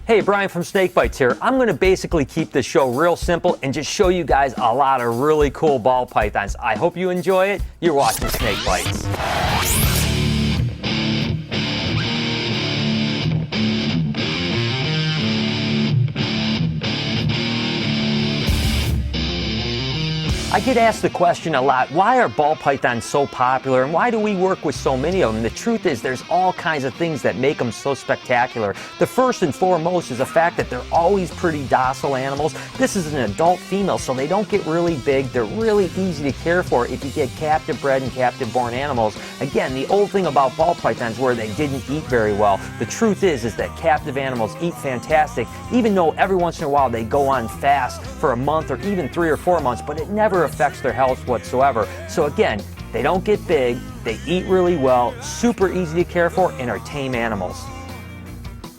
Hey, Brian from SnakeBytes here. I'm going to basically keep this show real simple and just show you guys a lot of really cool ball pythons. I hope you enjoy it. You're watching SnakeBytes. I get asked the question a lot, why are ball pythons so popular and why do we work with so many of them? The truth is there's all kinds of things that make them so spectacular. The first and foremost is the fact that they're always pretty docile animals. This is an adult female, so they don't get really big. They're really easy to care for if you get captive bred and captive born animals. Again, the old thing about ball pythons were they didn't eat very well. The truth is that captive animals eat fantastic, even though every once in a while they go on fast for a month or even 3 or 4 months, but it never affects their health whatsoever. So again, they don't get big, they eat really well, super easy to care for, and are tame animals.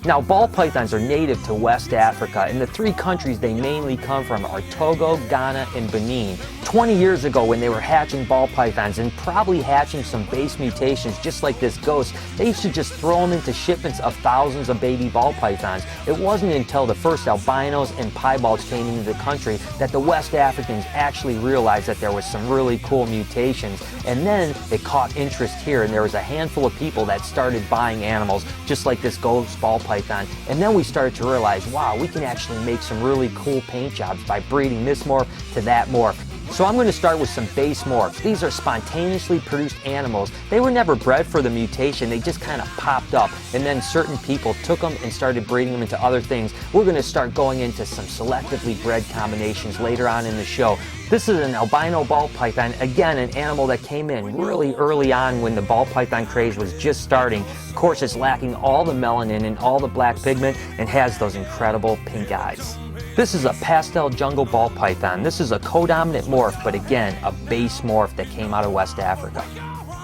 Now, ball pythons are native to West Africa, and the 3 countries they mainly come from are Togo, Ghana, and Benin. 20 years ago, when they were hatching ball pythons and probably hatching some base mutations just like this ghost, they used to just throw them into shipments of thousands of baby ball pythons. It wasn't until the first albinos and piebalds came into the country that the West Africans actually realized that there was some really cool mutations. And then it caught interest here, and there was a handful of people that started buying animals just like this ghost ball python. And then we started to realize, wow, we can actually make some really cool paint jobs by breeding this morph to that morph. So I'm going to start with some base morphs. These are spontaneously produced animals. They were never bred for the mutation, they just kind of popped up, and then certain people took them and started breeding them into other things. We're going to start going into some selectively bred combinations later on in the show. This is an albino ball python, again an animal that came in really early on when the ball python craze was just starting. Of course, it's lacking all the melanin and all the black pigment and has those incredible pink eyes. This is a pastel jungle ball python. This is a codominant morph, but again, a base morph that came out of West Africa.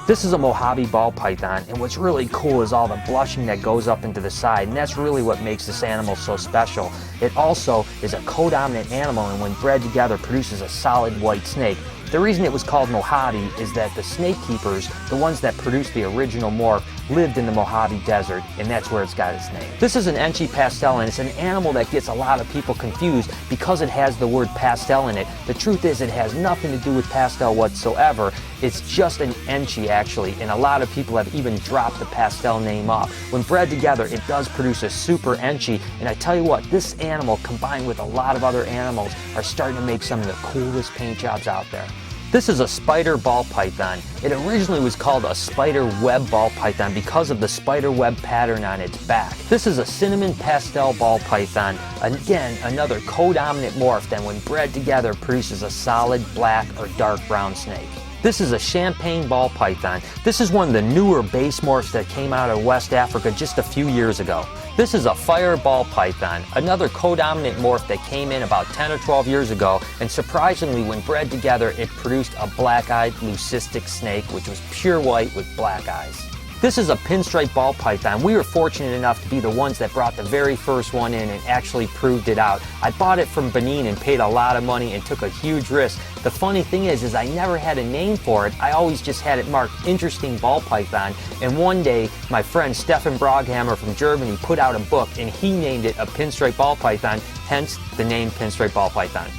This is a Mojave ball python, and what's really cool is all the blushing that goes up into the side, and that's really what makes this animal so special. It also is a codominant animal, and when bred together produces a solid white snake. The reason it was called Mojave is that the snake keepers, the ones that produced the original morph, lived in the Mojave Desert, and that's where it's got its name. This is an Enchi pastel, and it's an animal that gets a lot of people confused because it has the word pastel in it. The truth is it has nothing to do with pastel whatsoever. It's just an Enchi actually, and a lot of people have even dropped the pastel name off. When bred together, it does produce a super Enchi, and I tell you what, this animal combined with a lot of other animals are starting to make some of the coolest paint jobs out there. This is a spider ball python. It originally was called a spider web ball python because of the spider web pattern on its back. This is a cinnamon pastel ball python. Again, another codominant morph that when bred together produces a solid black or dark brown snake. This is a champagne ball python. This is one of the newer base morphs that came out of West Africa just a few years ago. This is a fireball python, another codominant morph that came in about 10 or 12 years ago, and surprisingly when bred together it produced a black-eyed leucistic snake which was pure white with black eyes. This is a pinstripe ball python. We were fortunate enough to be the ones that brought the very first one in and actually proved it out. I bought it from Benin and paid a lot of money and took a huge risk. The funny thing is I never had a name for it. I always just had it marked interesting ball python, and one day my friend Stefan Broghammer from Germany put out a book and he named it a pinstripe ball python, hence the name pinstripe ball python.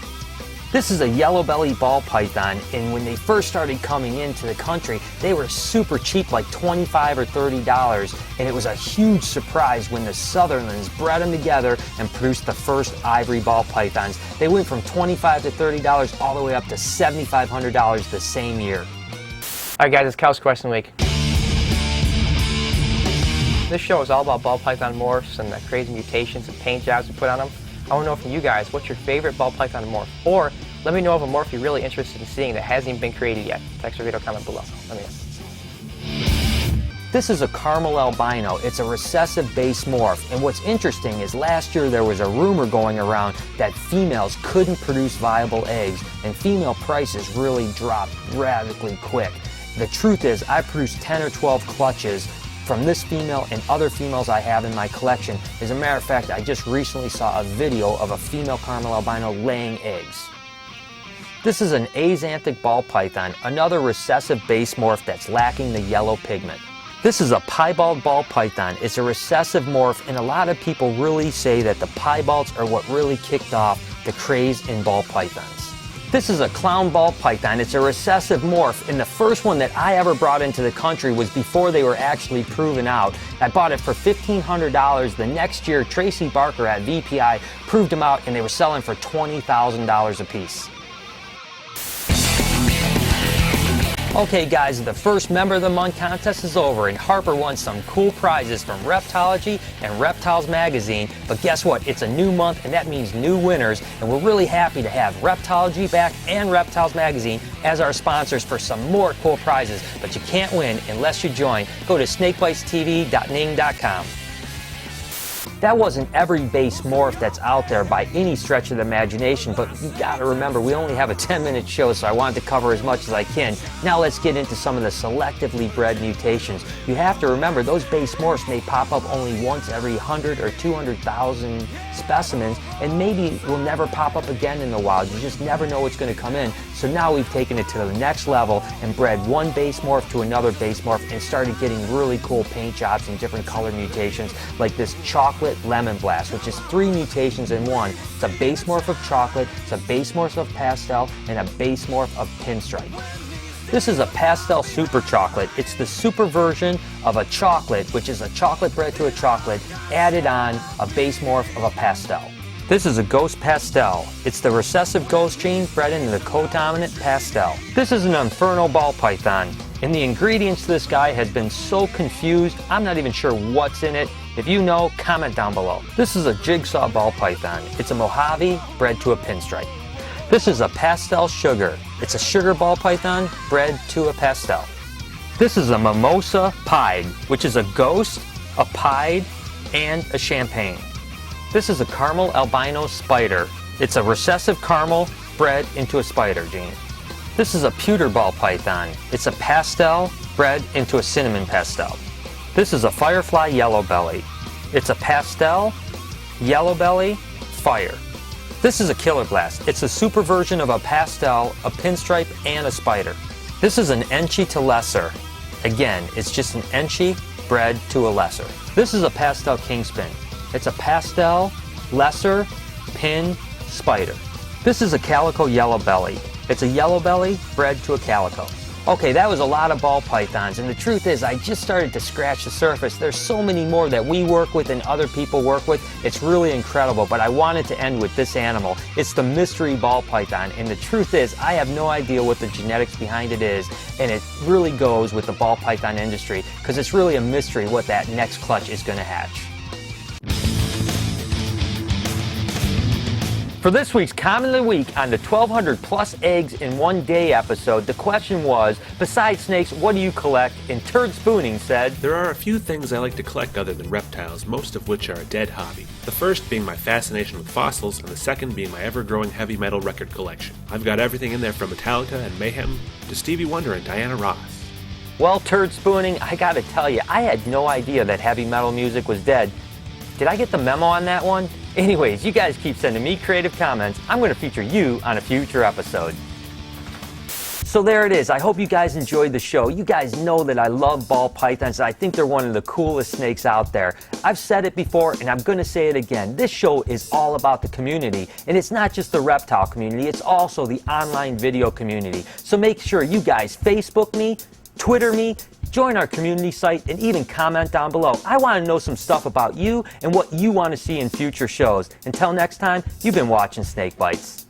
This is a yellow belly ball python, and when they first started coming into the country, they were super cheap, like $25 or $30, and it was a huge surprise when the Sutherlands bred them together and produced the first ivory ball pythons. They went from $25 to $30 all the way up to $7,500 the same year. Alright guys, it's Cow's Question Week. This show is all about ball python morphs and the crazy mutations and paint jobs we put on them. I want to know from you guys, what's your favorite ball python morph? Or let me know of a morph you're really interested in seeing that hasn't even been created yet. Text or video comment below. Let me know. This is a caramel albino. It's a recessive base morph, and what's interesting is last year there was a rumor going around that females couldn't produce viable eggs, and female prices really dropped radically quick. The truth is I produced 10 or 12 clutches from this female and other females I have in my collection. As a matter of fact, I just recently saw a video of a female caramel albino laying eggs. This is an axanthic ball python, another recessive base morph that's lacking the yellow pigment. This is a piebald ball python. It's a recessive morph, and a lot of people really say that the piebalds are what really kicked off the craze in ball pythons. This is a clown ball python. It's a recessive morph, and the first one that I ever brought into the country was before they were actually proven out. I bought it for $1,500. The next year, Tracy Barker at VPI proved them out, and they were selling for $20,000 a piece. Okay guys, the first Member of the Month contest is over, and Harper won some cool prizes from Reptology and Reptiles Magazine. But guess what? It's a new month, and that means new winners, and we're really happy to have Reptology back and Reptiles Magazine as our sponsors for some more cool prizes. But you can't win unless you join. Go to SnakeBytesTV.ning.com. That wasn't every base morph that's out there by any stretch of the imagination, but you gotta remember, we only have a 10-minute show, so I wanted to cover as much as I can. Now let's get into some of the selectively bred mutations. You have to remember, those base morphs may pop up only once every 100 or 200,000 specimens, and maybe will never pop up again in the wild. You just never know what's gonna come in. So now we've taken it to the next level and bred one base morph to another base morph and started getting really cool paint jobs and different color mutations, like this chocolate lemon blast, which is 3 mutations in one. It's a base morph of chocolate, it's a base morph of pastel, and a base morph of pinstripe. This is a pastel super chocolate. It's the super version of a chocolate, which is a chocolate bred to a chocolate, added on a base morph of a pastel. This is a ghost pastel. It's the recessive ghost gene bred into the codominant pastel. This is an inferno ball python, and the ingredients to this guy has been so confused, I'm not even sure what's in it. If you know, comment down below. This is a jigsaw ball python. It's a Mojave bred to a pinstripe. This is a pastel sugar. It's a sugar ball python bred to a pastel. This is a mimosa pied, which is a ghost, a pied, and a champagne. This is a caramel albino spider. It's a recessive caramel bred into a spider gene. This is a pewter ball python. It's a pastel bred into a cinnamon pastel. This is a firefly yellow belly. It's a pastel, yellow belly, fire. This is a killer blast. It's a super version of a pastel, a pinstripe, and a spider. This is an enchi to lesser. Again, it's just an enchi bred to a lesser. This is a pastel kingspin. It's a pastel, lesser, pin, spider. This is a calico yellow belly. It's a yellow belly bred to a calico. Okay, that was a lot of ball pythons, and the truth is I just started to scratch the surface. There's so many more that we work with and other people work with. It's really incredible, but I wanted to end with this animal. It's the mystery ball python, and the truth is I have no idea what the genetics behind it is, and it really goes with the ball python industry because it's really a mystery what that next clutch is going to hatch. For this week's Comment of the Week on the 1,200 plus eggs in one day episode, the question was, besides snakes, what do you collect? And Turd Spooning said, there are a few things I like to collect other than reptiles, most of which are a dead hobby. The first being my fascination with fossils, and the second being my ever-growing heavy metal record collection. I've got everything in there from Metallica and Mayhem to Stevie Wonder and Diana Ross. Well, Turd Spooning, I gotta tell you, I had no idea that heavy metal music was dead. Did I get the memo on that one? Anyways, you guys keep sending me creative comments. I'm going to feature you on a future episode. So there it is. I hope you guys enjoyed the show. You guys know that I love ball pythons. I think they're one of the coolest snakes out there. I've said it before, and I'm going to say it again. This show is all about the community, and it's not just the reptile community. It's also the online video community. So make sure you guys Facebook me, Twitter me, join our community site, and even comment down below. I want to know some stuff about you and what you want to see in future shows. Until next time, you've been watching Snake Bites.